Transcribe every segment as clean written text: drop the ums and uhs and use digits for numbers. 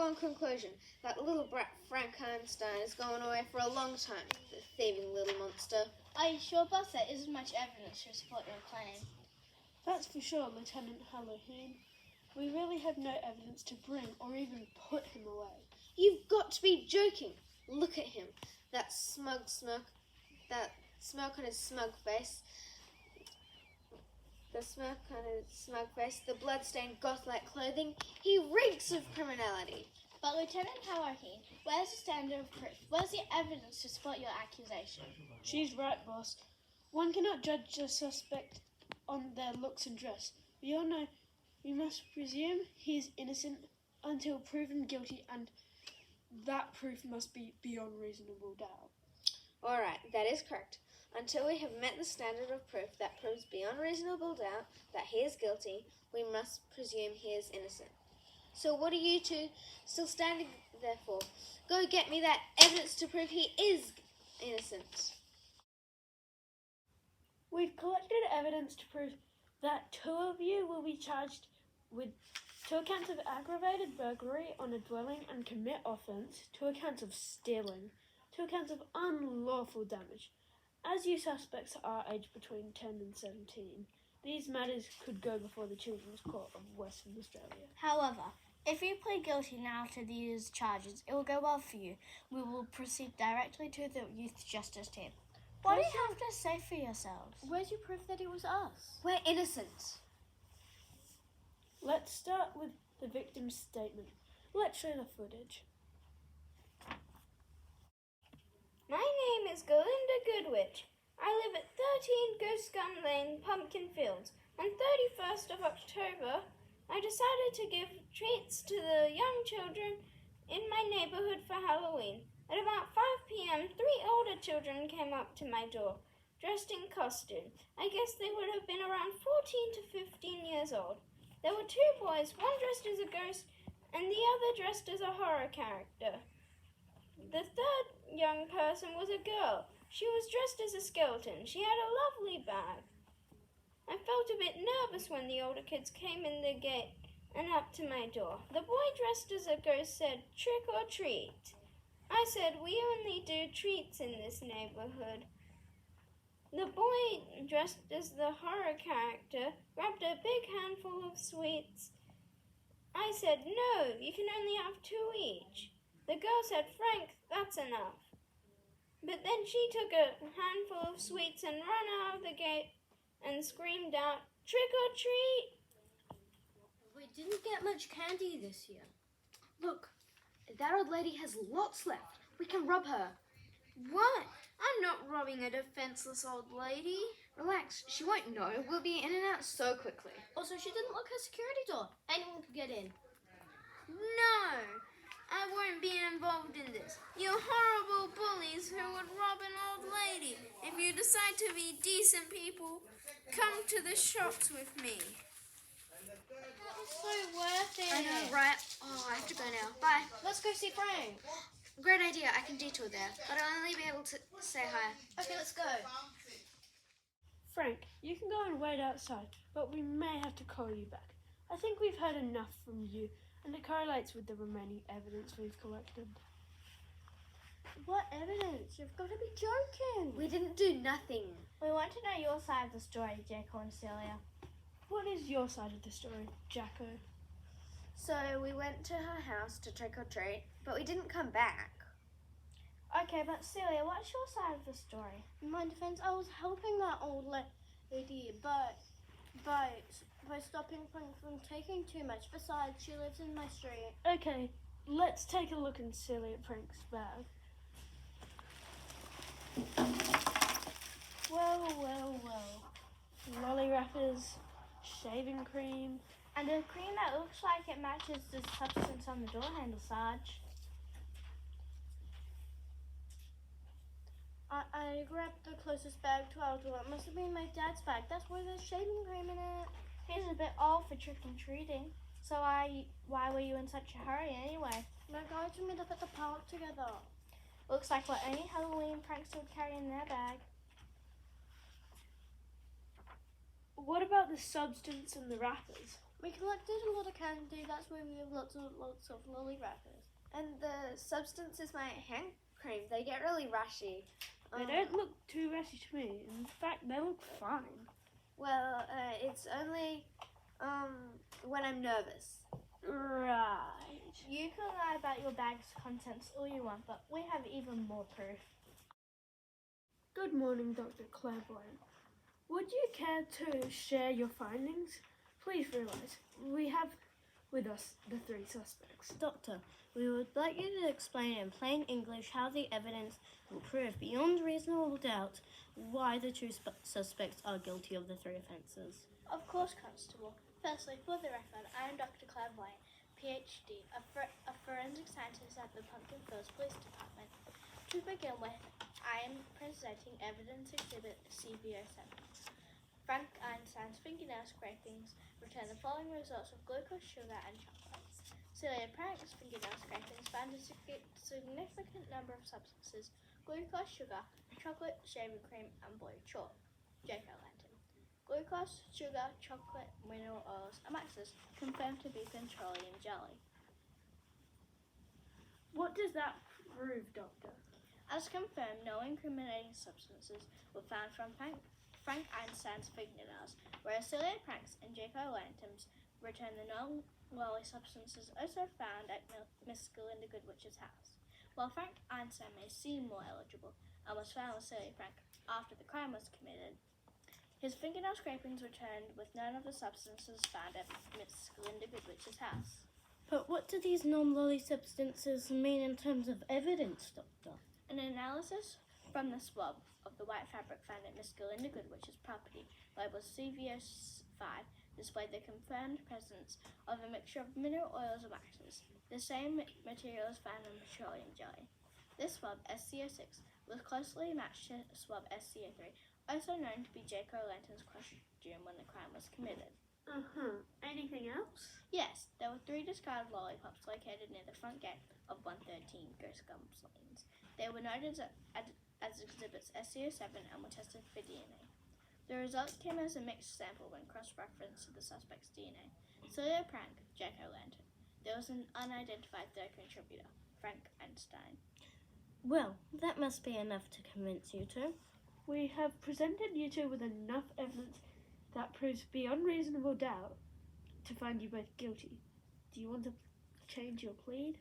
foregone conclusion. That little brat Frankenstein is going away for a long time, the thieving little monster. Are you sure, boss? There isn't much evidence to support your claim. That's for sure, Lieutenant Halloween. We really have no evidence to bring or even put him away. You've got to be joking. Look at him. That smirk on his smug face. The smirk on his smug face, the blood-stained goth-like clothing. He reeks of criminality. But Lieutenant Halloween, where's the standard of proof? Where's the evidence to support your accusation? She's right, boss. One cannot judge a suspect on their looks and dress. We all know we must presume he is innocent until proven guilty, and that proof must be beyond reasonable doubt. All right, that is correct. Until we have met the standard of proof that proves beyond reasonable doubt that he is guilty, we must presume he is innocent. So what are you two still standing there for? Go get me that evidence to prove he is innocent. We've collected evidence to prove that 2 of you will be charged with 2 accounts of aggravated burglary on a dwelling and commit offence, 2 accounts of stealing, 2 accounts of unlawful damage. As you suspects are aged between 10 and 17, these matters could go before the Children's Court of Western Australia. However, if you plead guilty now to these charges, it will go well for you. We will proceed directly to the Youth Justice Team. What do you have to say for yourselves? Where's your proof that it was us? We're innocent. Let's start with the victim's statement. Let's show the footage. My name is Galinda Goodwitch. I live at 13 Goose Gun Lane, Pumpkin Fields. On 31st of October, I decided to give treats to the young children in my neighbourhood for Halloween. At about 5 p.m, 3 older children came up to my door, dressed in costume. I guess they would have been around 14 to 15 years old. There were 2 boys, one dressed as a ghost and the other dressed as a horror character. The third young person was a girl. She was dressed as a skeleton. She had a lovely bag. I felt a bit nervous when the older kids came in the gate and up to my door. The boy dressed as a ghost said, "Trick or treat." I said, "We only do treats in this neighborhood." The boy dressed as the horror character grabbed a big handful of sweets. I said, "No, you can only have 2 each." The girl said, "Frank, that's enough." But then she took a handful of sweets and ran out of the gate and screamed out, "Trick or treat!" We didn't get much candy this year. Look, that old lady has lots left. We can rob her. What? I'm not robbing a defenseless old lady. Relax, she won't know. We'll be in and out so quickly. Also, she didn't lock her security door. Anyone could get in. No, I won't be involved in this. You horrible bullies who would rob an old lady. If you decide to be decent people, come to the shops with me. That was so worth it. I know, right? Oh, I have to go now. Bye. Let's go see Frank. Great idea. I can detour there, but I'll only be able to say hi. Okay, let's go. Frank, you can go and wait outside, but we may have to call you back. I think we've heard enough from you, and it correlates with the remaining evidence we've collected. What evidence? You've got to be joking. We didn't do nothing. We want to know your side of the story, Jaco and Celia. What is your side of the story, Jacko? So we went to her house to trick or treat, but we didn't come back. Okay, but Celia, what's your side of the story? In my defense, I was helping that old lady, but by stopping Frank from taking too much. Besides, she lives in my street. Okay, let's take a look in Celia Prank's bag. Well. Lolly wrappers, shaving cream. And a cream that looks like it matches the substance on the door handle, Sarge. I grabbed the closest bag to our door. It must have been my dad's bag. That's why there's shaving cream in it. He's a bit old for trick-or-treating. So why were you in such a hurry anyway? My guys would meet up at the park together. Looks like what any Halloween prankster would carry in their bag. What about the substance and the wrappers? We collected a lot of candy. That's why we have lots of lolly wrappers. And the substance is my hand cream. They get really rashy. They don't look too rashy to me. In fact, they look fine. Well, it's only when I'm nervous. Right. You can lie about your bag's contents all you want, but we have even more proof. Good morning, Dr. Clairvoyant. Would you care to share your findings? Please realise, we have with us the 3 suspects. Doctor, we would like you to explain in plain English how the evidence will prove beyond reasonable doubt why the 2 suspects are guilty of the 3 offences. Of course, Constable. Firstly, for the record, I am Dr. Clairvoyant, PhD, a forensic scientist at the Pumpkin Fields Police Department. To begin with, I am presenting evidence exhibit CV07. Frank Einstein's fingernail scrapings return the following results of glucose, sugar, and chocolates. Celia Prank's fingernail scrapings found a significant number of substances: glucose, sugar, chocolate, shaving cream, and blue chalk. Jack-o'-lantern. Glucose, sugar, chocolate, mineral oils, and waxes confirmed to be petroleum jelly. What does that prove, Doctor? As confirmed, no incriminating substances were found from Frank Einstein's fingernails, whereas Celia Prank's and Jack-o'-lantern's returned the non-lolly substances also found at Miss Galinda Goodwich's house. While Frank Einstein may seem more eligible and was found with Celia Prank after the crime was committed, his fingernail scrapings returned with none of the substances found at Miss Galinda Goodwich's house. But what do these non-lolly substances mean in terms of evidence, Doctor? An analysis from the swab of the white fabric found at Miss Galinda Goodwich's property, labelled CV05, displayed the confirmed presence of a mixture of mineral oils and waxes. The same material is found in petroleum jelly. This swab, SCO6, was closely matched to swab SCO3, also known to be Jack-o'-lantern's costume when the crime was committed. Anything else? Yes, there were 3 discarded lollipops located near the front gate of 113 Ghost Gums Lanes. They were noted as exhibits SCO7 and were tested for DNA. The results came as a mixed sample when cross-referenced to the suspect's DNA. Celia Prank, Jack-o'-lantern. There was an unidentified 3rd contributor, Frank Einstein. Well, that must be enough to convince you two. We have presented you 2 with enough evidence that proves beyond reasonable doubt to find you both guilty. Do you want to change your plea?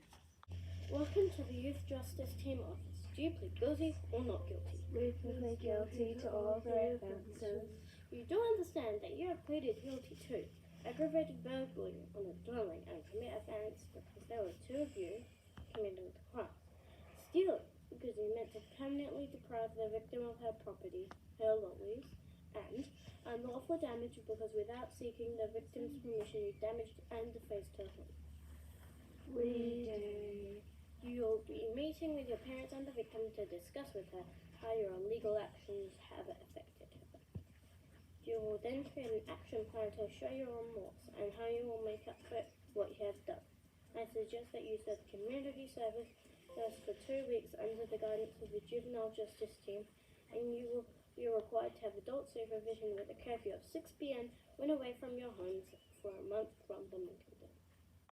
Welcome to the Youth Justice Team office. Do you plead guilty or not guilty? We plead guilty to all 3 offences. You do understand that you have pleaded guilty to aggravated burglary on a dwelling and commit offence because there were 2 of you committing the crime. Stealing because you meant to permanently deprive the victim of her property, her lollies, and unlawful damage because without seeking the victim's permission you damaged and defaced her home. We do. You'll be meeting with your parents and the victim to discuss with her how your illegal actions have affected her. You will then create an action plan to show your remorse and how you will make up for what you have done. I suggest that you serve community service for 2 weeks under the guidance of the Juvenile Justice Team, and you're required to have adult supervision with a curfew of 6 p.m. when away from your homes for a month from the meeting.